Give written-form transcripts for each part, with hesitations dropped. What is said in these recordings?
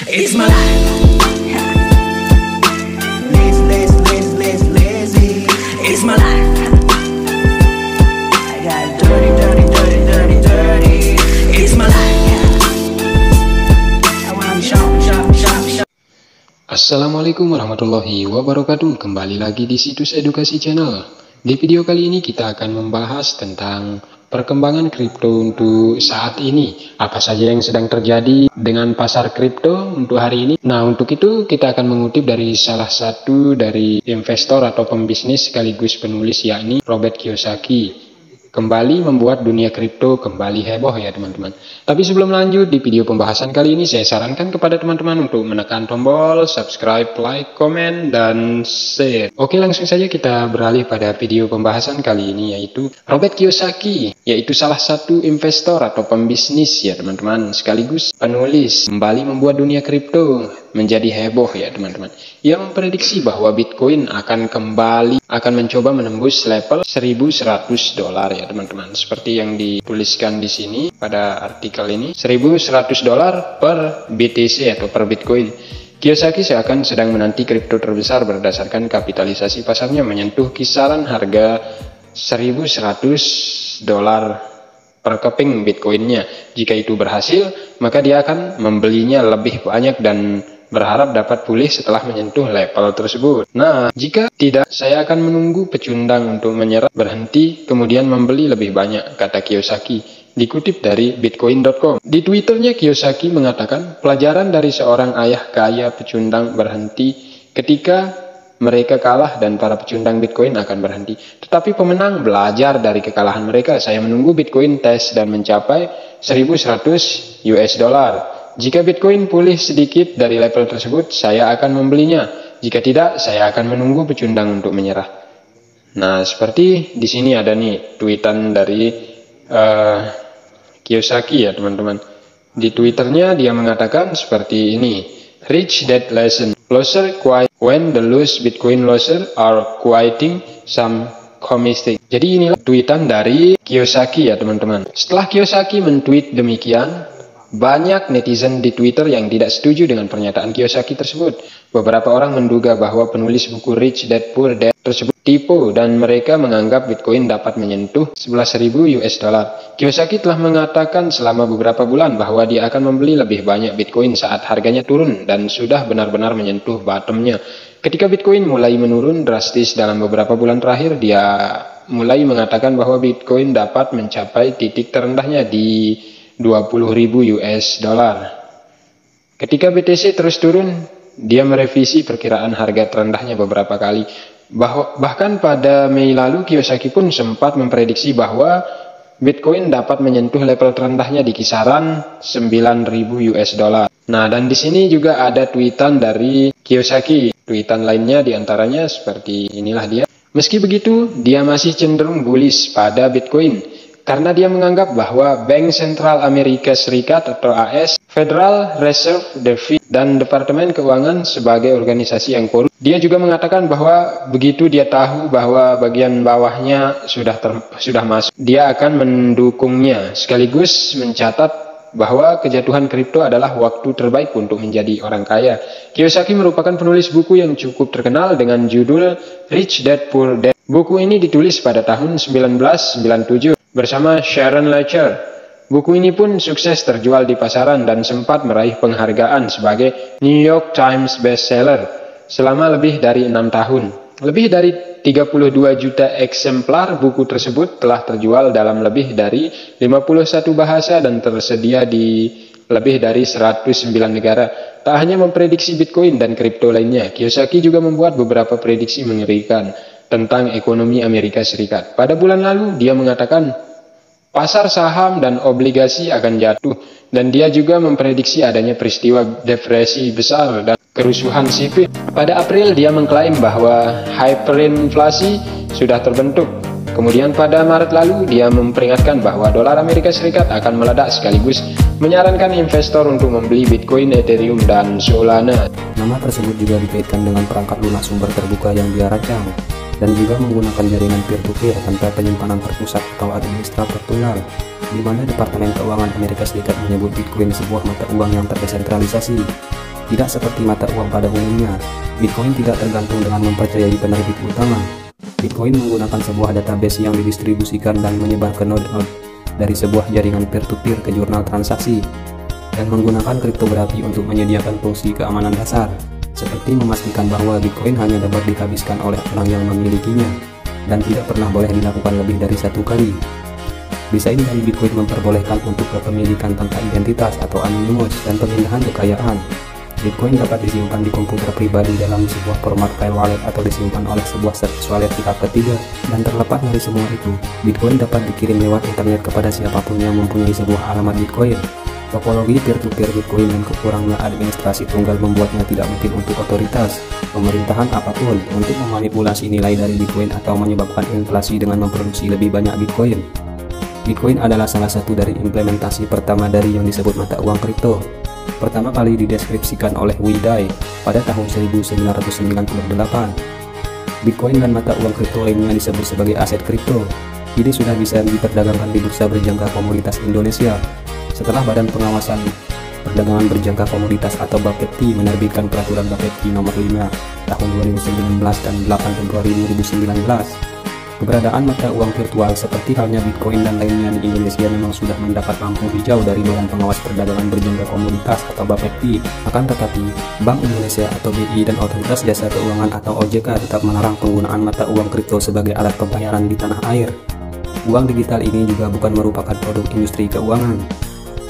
It's my life. Lazy. It's my life. I got dirty. It's my life. I wanna shop. Assalamualaikum warahmatullahi wabarakatuh. Kembali lagi di situs edukasi channel. Di video kali ini kita akan membahas tentang perkembangan kripto untuk saat ini. Apa saja yang sedang terjadi dengan pasar kripto untuk hari ini. Nah, untuk itu kita akan mengutip dari salah satu dari investor atau pembisnis sekaligus penulis, yakni Robert Kiyosaki. Kembali membuat dunia kripto kembali heboh ya teman-teman. Tapi sebelum lanjut di video pembahasan kali ini, saya sarankan kepada teman-teman untuk menekan tombol subscribe, like, komen, dan share. Oke, langsung saja kita beralih pada video pembahasan kali ini, yaitu Robert Kiyosaki, yaitu salah satu investor atau pembisnis ya teman-teman, sekaligus penulis, kembali membuat dunia kripto menjadi heboh ya teman-teman. Ia memprediksi bahwa Bitcoin akan mencoba menembus level $1.100 ya teman-teman. Seperti yang dituliskan di sini pada artikel ini, $1.100 per BTC atau per Bitcoin. Kiyosaki seakan sedang menanti kripto terbesar berdasarkan kapitalisasi pasarnya menyentuh kisaran harga $1.100 per keping Bitcoinnya. Jika itu berhasil, maka dia akan membelinya lebih banyak dan berharap dapat pulih setelah menyentuh level tersebut. Nah, jika tidak, saya akan menunggu pecundang untuk menyerah, berhenti, kemudian membeli lebih banyak, kata Kiyosaki. Dikutip dari Bitcoin.com. Di Twitternya, Kiyosaki mengatakan, pelajaran dari seorang ayah kaya pecundang berhenti ketika mereka kalah dan para pecundang Bitcoin akan berhenti. Tetapi pemenang belajar dari kekalahan mereka. Saya menunggu Bitcoin tes dan mencapai $1.100. Jika Bitcoin pulih sedikit dari level tersebut, saya akan membelinya. Jika tidak, saya akan menunggu pecundang untuk menyerah. Nah, seperti di sini ada nih tweetan dari Kiyosaki ya teman-teman. Di Twitternya dia mengatakan seperti ini. Rich Dad Lesson. Loser quiet when the loose Bitcoin loser are quieting some commistic. Jadi inilah tweetan dari Kiyosaki ya teman-teman. Setelah Kiyosaki mentweet demikian, banyak netizen di Twitter yang tidak setuju dengan pernyataan Kiyosaki tersebut. Beberapa orang menduga bahwa penulis buku Rich Dad Poor Dad tersebut tipu dan mereka menganggap Bitcoin dapat menyentuh $11.000. Kiyosaki telah mengatakan selama beberapa bulan bahwa dia akan membeli lebih banyak Bitcoin saat harganya turun dan sudah benar-benar menyentuh bottomnya. Ketika Bitcoin mulai menurun drastis dalam beberapa bulan terakhir, dia mulai mengatakan bahwa Bitcoin dapat mencapai titik terendahnya di $20.000. Ketika BTC terus turun, dia merevisi perkiraan harga terendahnya beberapa kali. Bahkan pada Mei lalu, Kiyosaki pun sempat memprediksi bahwa Bitcoin dapat menyentuh level terendahnya di kisaran $9.000. Nah, dan di sini juga ada tweetan dari Kiyosaki. Tweetan lainnya diantaranya seperti inilah dia. Meski begitu, dia masih cenderung bullish pada Bitcoin karena dia menganggap bahwa Bank Sentral Amerika Serikat atau AS, Federal Reserve, the Fed, dan Departemen Keuangan sebagai organisasi yang korup. Dia juga mengatakan bahwa begitu dia tahu bahwa bagian bawahnya sudah masuk, dia akan mendukungnya, sekaligus mencatat bahwa kejatuhan kripto adalah waktu terbaik untuk menjadi orang kaya. Kiyosaki merupakan penulis buku yang cukup terkenal dengan judul Rich Dad Poor Dad. Buku ini ditulis pada tahun 1997 bersama Sharon Lecher. Buku ini pun sukses terjual di pasaran dan sempat meraih penghargaan sebagai New York Times bestseller selama lebih dari 6 tahun. Lebih dari 32 juta eksemplar buku tersebut telah terjual dalam lebih dari 51 bahasa dan tersedia di lebih dari 109 negara. Tak hanya memprediksi Bitcoin dan kripto lainnya, Kiyosaki juga membuat beberapa prediksi mengerikan tentang ekonomi Amerika Serikat. Pada bulan lalu, dia mengatakan pasar saham dan obligasi akan jatuh, dan dia juga memprediksi adanya peristiwa depresi besar dan kerusuhan sipil. Pada April, dia mengklaim bahwa hyperinflasi sudah terbentuk. Kemudian pada Maret lalu, dia memperingatkan bahwa dolar Amerika Serikat akan meledak, sekaligus menyarankan investor untuk membeli Bitcoin, Ethereum, dan Solana. Nama tersebut juga dikaitkan dengan perangkat lunak sumber terbuka yang dia rancang, dan juga menggunakan jaringan peer-to-peer tanpa penyimpanan terpusat atau administrator tunggal, di mana Departemen Keuangan Amerika Serikat menyebut Bitcoin sebuah mata uang yang terdesentralisasi. Tidak seperti mata uang pada umumnya, Bitcoin tidak tergantung dengan mempercayai penerbit utama. Bitcoin menggunakan sebuah database yang didistribusikan dan menyebar ke node-node dari sebuah jaringan peer-to-peer ke jurnal transaksi, dan menggunakan kriptografi untuk menyediakan fungsi keamanan dasar, seperti memastikan bahwa Bitcoin hanya dapat dihabiskan oleh orang yang memilikinya, dan tidak pernah boleh dilakukan lebih dari 1 kali. Desain dari Bitcoin memperbolehkan untuk kepemilikan tanpa identitas atau anonymous dan pemindahan kekayaan. Bitcoin dapat disimpan di komputer pribadi dalam sebuah format file wallet atau disimpan oleh sebuah service wallet pihak ketiga. Dan terlepas dari semua itu, Bitcoin dapat dikirim lewat internet kepada siapapun yang mempunyai sebuah alamat Bitcoin. Topologi peer-to-peer Bitcoin dan kekurangnya administrasi tunggal membuatnya tidak mungkin untuk otoritas pemerintahan apapun untuk memanipulasi nilai dari Bitcoin atau menyebabkan inflasi dengan memproduksi lebih banyak Bitcoin. Bitcoin adalah salah satu dari implementasi pertama dari yang disebut mata uang kripto. Pertama kali dideskripsikan oleh Wei Dai pada tahun 1998. Bitcoin dan mata uang kripto lainnya disebut sebagai aset kripto. Ini sudah bisa diperdagangkan di Bursa Berjangka Komoditas Indonesia setelah Badan Pengawasan Perdagangan Berjangka Komoditas atau Bapepti menerbitkan Peraturan Bapepti Nomor 5 Tahun 2019 dan 8 Februari 2019. Keberadaan mata uang virtual seperti halnya Bitcoin dan lainnya di Indonesia memang sudah mendapat lampu hijau dari Badan Pengawas Perdagangan Berjangka Komoditas atau Bapepti. Akan tetapi, Bank Indonesia atau BI dan Otoritas Jasa Keuangan atau OJK tetap melarang penggunaan mata uang kripto sebagai alat pembayaran di tanah air. Uang digital ini juga bukan merupakan produk industri keuangan.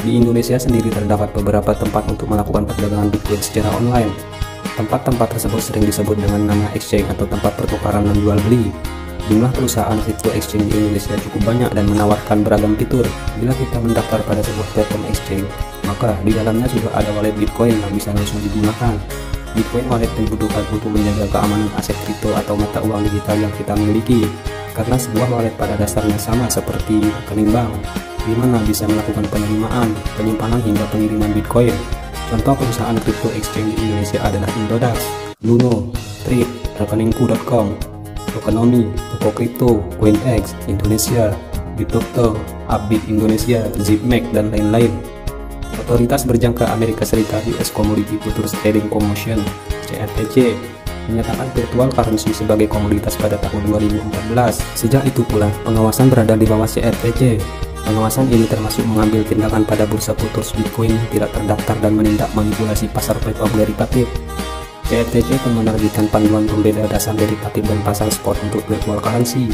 Di Indonesia sendiri terdapat beberapa tempat untuk melakukan perdagangan Bitcoin secara online. Tempat-tempat tersebut sering disebut dengan nama exchange atau tempat pertukaran dan jual beli. Jumlah perusahaan crypto exchange di Indonesia cukup banyak dan menawarkan beragam fitur. Bila kita mendaftar pada sebuah platform exchange, maka di dalamnya sudah ada wallet Bitcoin yang bisa langsung digunakan. Bitcoin wallet dibutuhkan untuk menjaga keamanan aset kripto atau mata uang digital yang kita miliki, karena sebuah wallet pada dasarnya sama seperti rekening bank, di mana bisa melakukan penerimaan, penyimpanan hingga pengiriman Bitcoin. Contoh perusahaan crypto exchange di Indonesia adalah Indodax, Luno, Trip, Rekeningku.com, Tokenomic, Toko Kripto, CoinEx Indonesia, Bitokto, Upbit Indonesia, Zipmek, dan lain-lain. Otoritas Berjangka Amerika Serikat US Commodity Futures Trading Commission (CFTC) menyatakan virtual currency sebagai komoditas pada tahun 2014. Sejak itu pula, pengawasan berada di bawah CFTC. Pengawasan ini termasuk mengambil tindakan pada bursa futures Bitcoin yang tidak terdaftar dan menindak manipulasi pasar private derivatif. CFTC pun menerbitkan panduan pembeda dasar derivatif dan pasar spot untuk virtual currency.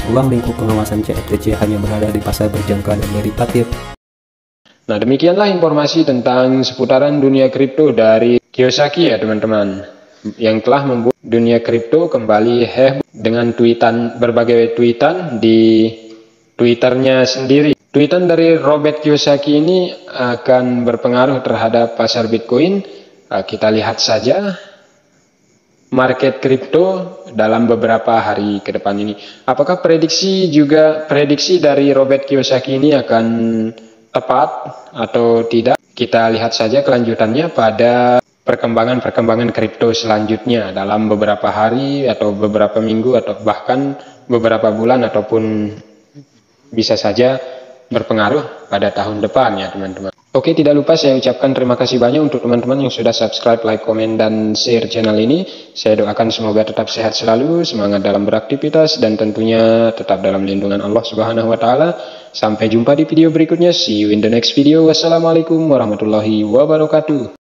Ruang lingkup pengawasan CFTC hanya berada di pasar berjangka dan derivatif. Nah, demikianlah informasi tentang seputaran dunia kripto dari Kiyosaki ya teman-teman, yang telah membuat dunia kripto kembali heboh dengan berbagai tweetan di Twitternya sendiri. Tweetan dari Robert Kiyosaki ini akan berpengaruh terhadap pasar Bitcoin. Kita lihat saja market kripto dalam beberapa hari ke depan ini. Apakah prediksi dari Robert Kiyosaki ini akan tepat atau tidak? Kita lihat saja kelanjutannya pada perkembangan kripto selanjutnya dalam beberapa hari atau beberapa minggu atau bahkan beberapa bulan ataupun bisa saja berpengaruh pada tahun depan ya teman-teman. Oke, tidak lupa saya ucapkan terima kasih banyak untuk teman-teman yang sudah subscribe, like, komen, dan share channel ini. Saya doakan semoga tetap sehat selalu, semangat dalam beraktivitas, dan tentunya tetap dalam lindungan Allah Subhanahu wa Ta'ala. Sampai jumpa di video berikutnya. See you in the next video. Wassalamualaikum warahmatullahi wabarakatuh.